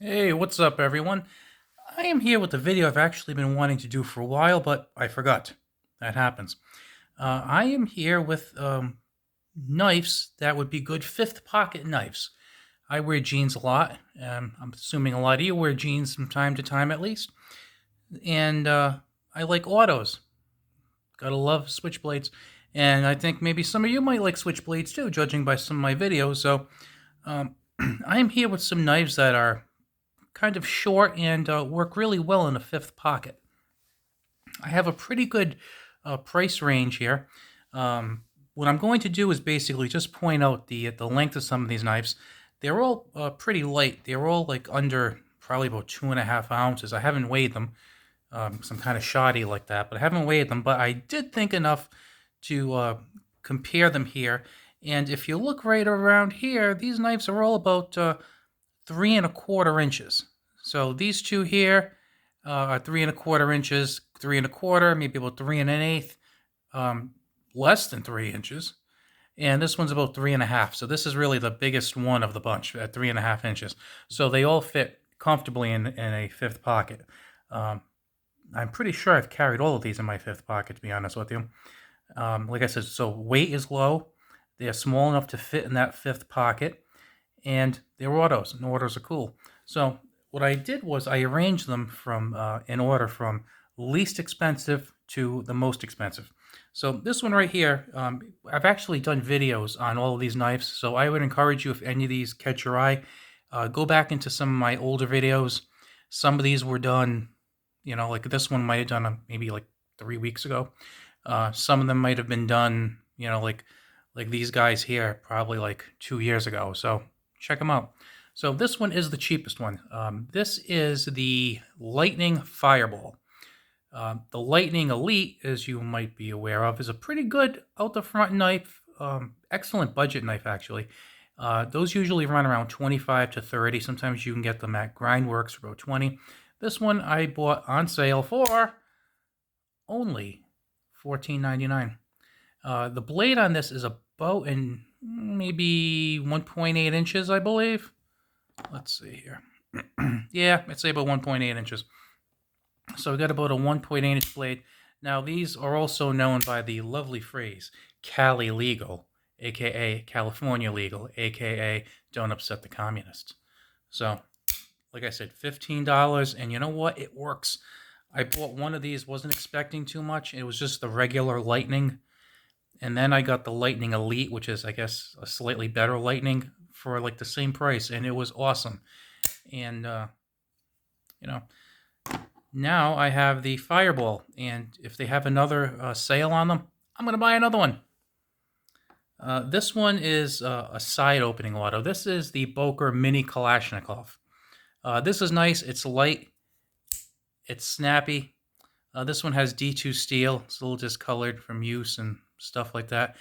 Hey, what's up, everyone? I am here with a video I've actually been wanting to do for a while, but I forgot. That happens. I am here with knives that would be good fifth pocket knives. I wear jeans a lot. I'm assuming a lot of you wear jeans from time to time at least. And I like autos. Gotta love switchblades. And I think maybe some of you might like switchblades too, judging by some of my videos. So um, I am here with some knives that are kind of short and work really well in a fifth pocket. I have a pretty good price range here. What I'm going to do is basically just point out the length of some of these knives. They're all pretty light. They're all like under probably about 2.5 ounces. I haven't weighed them. Some kind of shoddy like that, but I haven't weighed them. But I did think enough to compare them here. And if you look right around here, these knives are all about 3.25 inches. So these two here are 3.25 inches, 3.25, maybe about 3 1/8, less than 3 inches. And this one's about 3.5. So this is really the biggest one of the bunch at 3.5 inches. So they all fit comfortably in a fifth pocket. Um, I'm pretty sure I've carried all of these in my fifth pocket, to be honest with you. Like I said, so weight is low. They're small enough to fit in that fifth pocket, and they're autos, and autos are cool. So what I did was I arranged them from in order from least expensive to the most expensive. So this one right here, I've actually done videos on all of these knives. So I would encourage you, if any of these catch your eye, go back into some of my older videos. Some of these were done, like this one might have done maybe like 3 weeks ago. Some of them might have been done, like these guys here, probably like 2 years ago. So check them out. So this one is the cheapest one. This is the Lightning Fireball. The Lightning Elite, as you might be aware of, is a pretty good out the front knife. Excellent budget knife, actually. Those usually run around 25 to 30. Sometimes you can get them at Grindworks for about 20. This one I bought on sale for only $14.99. The blade on this is about in maybe 1.8 inches, I believe. Let's see here. Yeah, I'd say about 1.8 inches. So we got about a 1.8 inch blade. Now these are also known by the lovely phrase Cali legal, aka California legal, aka don't upset the communists. So, like I said, $15, and you know what? It works. I bought one of these, wasn't expecting too much. It was just the regular Lightning, and then I got the Lightning Elite, which is, I guess, a slightly better Lightning for like the same price, and it was awesome. And you know, now I have the Fireball, and if they have another sale on them, I'm gonna buy another one. This one is a side opening auto. This is the Boker Mini Kalashnikov. This is nice. It's light. It's snappy. This one has D2 steel. It's a little discolored from use and stuff like that.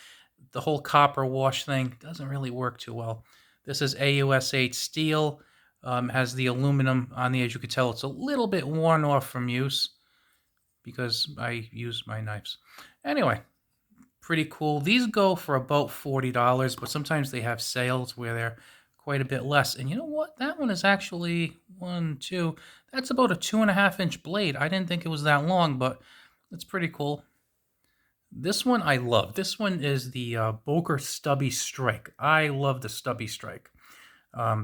The whole copper wash thing doesn't really work too well. This is AUS8 steel. Has the aluminum on the edge. You could tell it's a little bit worn off from use because I use my knives. Anyway, pretty cool. These go for about $40, but sometimes they have sales where they're quite a bit less. And you know what? That one is actually one, two. That's about a 2.5 inch blade. I didn't think it was that long, but it's pretty cool. This one I love. This one is the Boker Stubby Strike. I love the Stubby Strike.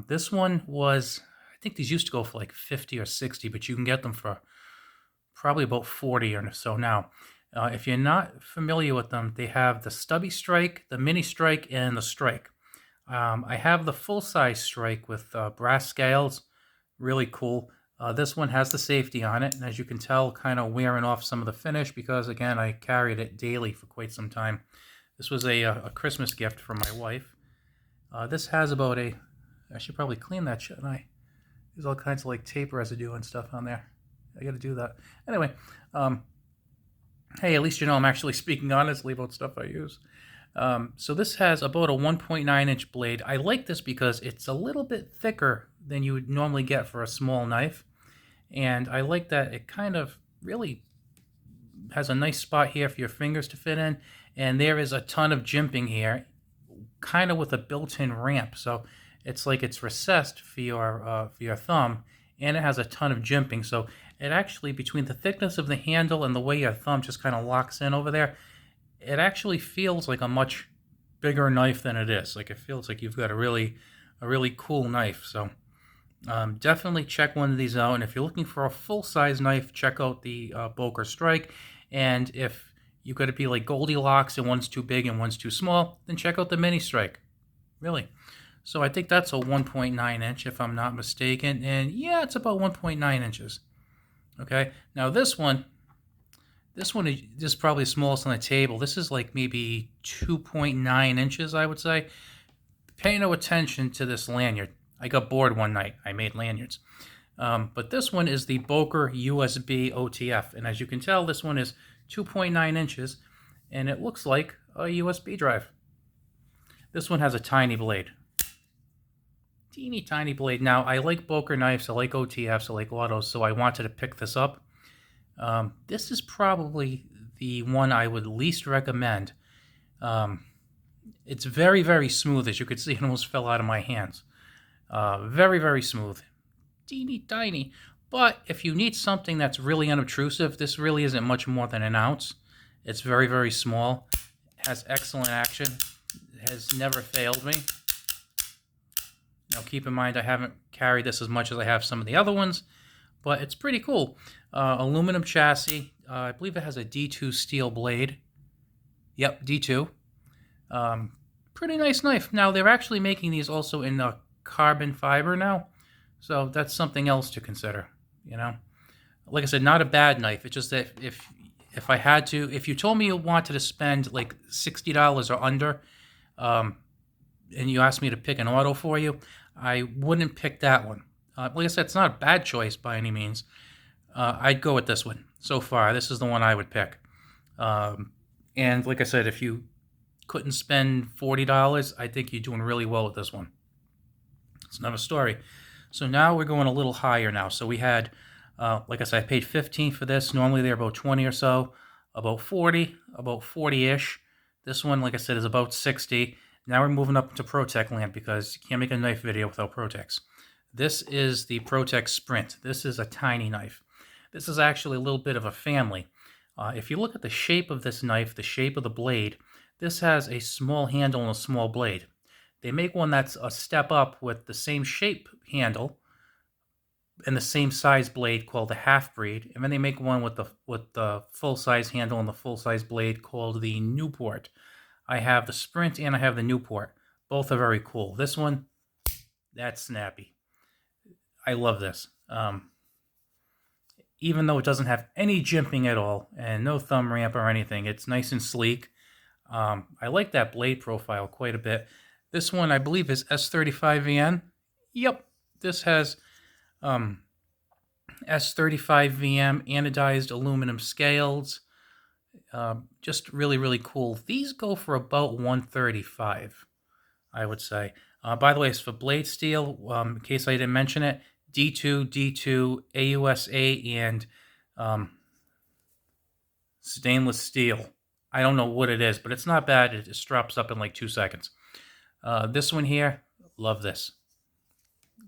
This one was, I think these used to go for like 50 or 60, but you can get them for probably about 40 or so now. If you're not familiar with them, they have the Stubby Strike, the Mini Strike, and the Strike. I have the full-size Strike with brass scales. Really cool. This one has the safety on it, and as you can tell, kind of wearing off some of the finish because, again, I carried it daily for quite some time. This was a Christmas gift from my wife. This has about I should probably clean that, shouldn't I? There's all kinds of like tape residue and stuff on there. I got to do that. Anyway, hey, at least you know I'm actually speaking honestly about stuff I use. So this has about a 1.9 inch blade. I like this because it's a little bit thicker than you would normally get for a small knife. And I like that it kind of really has a nice spot here for your fingers to fit in. And there is a ton of jimping here, kind of with a built-in ramp. So it's like it's recessed for your thumb, and it has a ton of jimping. So it actually, between the thickness of the handle and the way your thumb just kind of locks in over there, it actually feels like a much bigger knife than it is. Like, it feels like you've got a really cool knife. So definitely check one of these out. And if you're looking for a full-size knife, check out the Boker Strike. And if you've got to be like Goldilocks and one's too big and one's too small, then check out the Mini Strike. Really. So I think that's a 1.9 inch, if I'm not mistaken. And yeah, it's about 1.9 inches. Okay. Now this one is probably the smallest on the table. This is like maybe 2.9 inches, I would say. Pay no attention to this lanyard. I got bored one night. I made lanyards. But this one is the Boker USB OTF. And as you can tell, this one is 2.9 inches. And it looks like a USB drive. This one has a tiny blade. Teeny tiny blade. Now, I like Boker knives. I like OTFs. I like autos. So I wanted to pick this up. This is probably the one I would least recommend. It's very, very smooth. As you can see, it almost fell out of my hands. Very, very smooth. Teeny tiny. But if you need something that's really unobtrusive, this really isn't much more than an ounce. It's very, very small. It has excellent action. It has never failed me. Now, keep in mind, I haven't carried this as much as I have some of the other ones, but it's pretty cool. Aluminum chassis. I believe it has a D2 steel blade. Yep, D2. Pretty nice knife. Now, they're actually making these also in carbon fiber now, so that's something else to consider, you know. Like I said, not a bad knife. It's just that if I had to, if you told me you wanted to spend like $60 or under, and you asked me to pick an auto for you, I wouldn't pick that one. Like I said, it's not a bad choice by any means. I'd go with this one. So far, this is the one I would pick. And like I said, if you couldn't spend $40, I think you're doing really well with this one. It's another story. So now we're going a little higher now. So we had, like I said, I paid $15 for this. Normally they're about 20 or so, about 40, about 40-ish. This one, like I said, is about 60. Now we're moving up to ProTech land because you can't make a knife video without ProTechs. This is the ProTech Sprint. This is a tiny knife. This is actually a little bit of a family. If you look at the shape of this knife, the shape of the blade, this has a small handle and a small blade. They make one that's a step up with the same shape handle and the same size blade called the half-breed, and then they make one with the full-size handle and the full-size blade called the Newport. I have the Sprint and I have the Newport. Both are very cool. This one, that's snappy. I love this. Even though it doesn't have any jimping at all and no thumb ramp or anything, it's nice and sleek. I like that blade profile quite a bit. This one, I believe, is S35VN. Yep, this has S35VM anodized aluminum scales. Just really, really cool. These go for about $135, I would say. By the way, it's for blade steel. In case I didn't mention it, D2, AUSA, and stainless steel. I don't know what it is, but it's not bad. It just drops up in like 2 seconds. This one here, love this.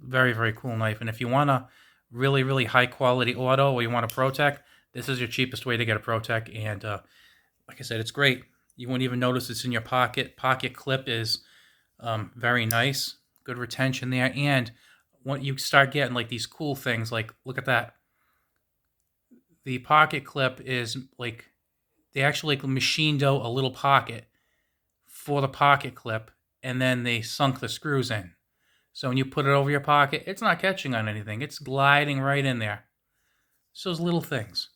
Very, very cool knife. And if you want a really, really high quality auto or you want a ProTech, this is your cheapest way to get a ProTech. And like I said, it's great. You won't even notice it's in your pocket. Pocket clip is very nice. Good retention there. And when you start getting like these cool things, like look at that. The pocket clip is like, they actually like machined out a little pocket for the pocket clip, and then they sunk the screws in. So when you put it over your pocket, it's not catching on anything. It's gliding right in there. So those little things.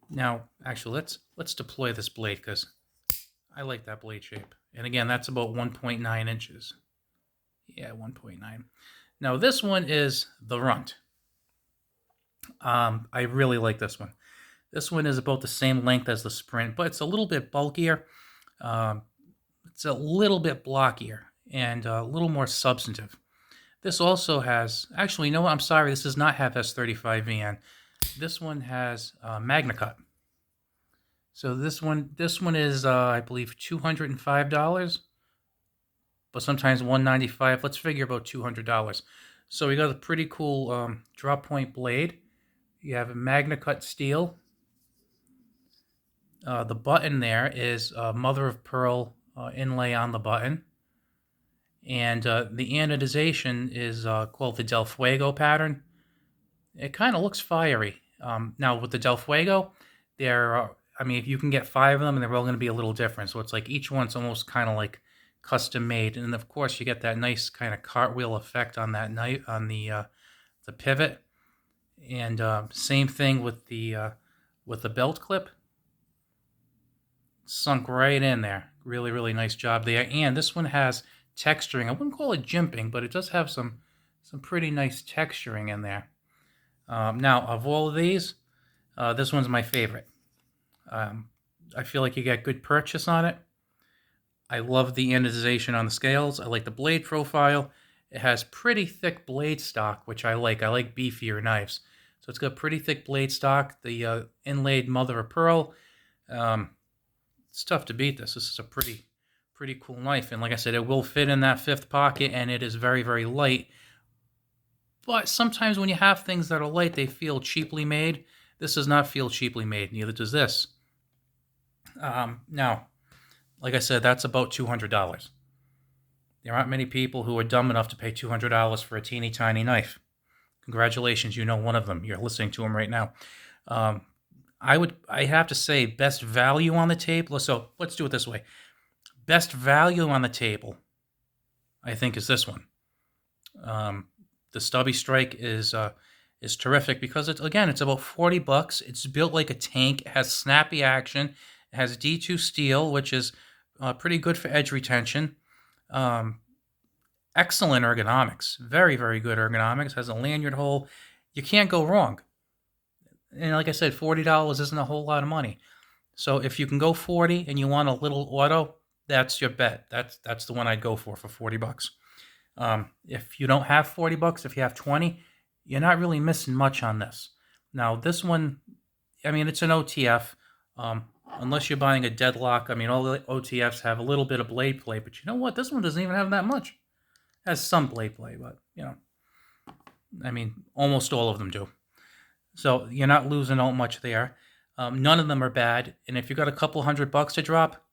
Now, actually, let's deploy this blade because I like that blade shape. And again, that's about 1.9 inches. Yeah, 1.9. Now, this one is the Runt. I really like this one. This one is about the same length as the Sprint, but it's a little bit bulkier. It's a little bit blockier and a little more substantive. This also has, actually, you know what? I'm sorry, this does not have S35VN. This one has MagnaCut. So this one is, I believe, $205. but sometimes $195. Let's figure about $200. So we got a pretty cool drop point blade. You have a MagnaCut steel. The button there is mother of pearl inlay on the button. And the anodization is called the Del Fuego pattern. It kind of looks fiery. Now with the Del Fuego, if you can get 5 of them, and they're all going to be a little different. So it's like each one's almost kind of like custom made, and of course you get that nice kind of cartwheel effect on that knife on the pivot. And same thing with the belt clip, sunk right in there. Really, really nice job there. And this one has texturing. I wouldn't call it jimping, but it does have some pretty nice texturing in there. Now, of all of these, this one's my favorite. I feel like you get good purchase on it. I love the anodization on the scales. I like the blade profile. It has pretty thick blade stock, which I like. I like beefier knives. So it's got pretty thick blade stock. The inlaid mother of pearl. It's tough to beat this. This is a pretty cool knife. And like I said, it will fit in that 5th pocket, and it is very, very light. But sometimes when you have things that are light, they feel cheaply made. This does not feel cheaply made. Neither does this. Now, like I said, that's about $200. There aren't many people who are dumb enough to pay $200 for a teeny tiny knife. Congratulations, you know one of them. You're listening to him right now. I have to say best value on the table. So let's do it this way. Best value on the table, I think, is this one. The Stubby Strike is terrific because it's about $40. It's built like a tank. It has snappy action. It has D2 steel, which is pretty good for edge retention. Excellent ergonomics. Very, very good ergonomics. Has a lanyard hole. You can't go wrong. And like I said, $40 isn't a whole lot of money. So if you can go 40 and you want a little auto, that's your bet. That's the one I'd go for $40. If you don't have $40, if you have 20, you're not really missing much on this. Now this one, it's an OTF. Unless you're buying a deadlock, all the OTFs have a little bit of blade play, but you know what? This one doesn't even have that much. It has some blade play, but almost all of them do. So you're not losing out much there. None of them are bad. And if you got a couple $100 to drop,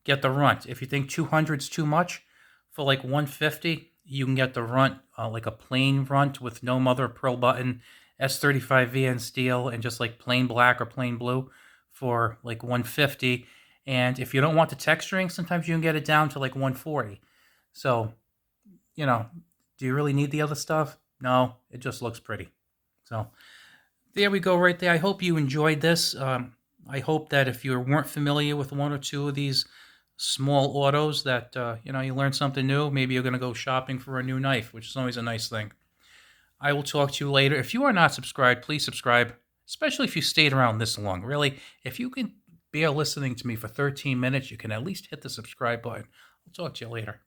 get the Runt. If you think 200 is too much, for like $150, you can get the Runt, like a plain Runt with no mother of pearl button, S35 VN steel, and just like plain black or plain blue for like $150. And if you don't want the texturing, sometimes you can get it down to like $140. So, do you really need the other stuff? No, it just looks pretty. So there we go right there. I hope you enjoyed this. I hope that if you weren't familiar with one or two of these small autos that, you learned something new. Maybe you're going to go shopping for a new knife, which is always a nice thing. I will talk to you later. If you are not subscribed, please subscribe, especially if you stayed around this long. Really, if you can bear listening to me for 13 minutes, you can at least hit the subscribe button. I'll talk to you later.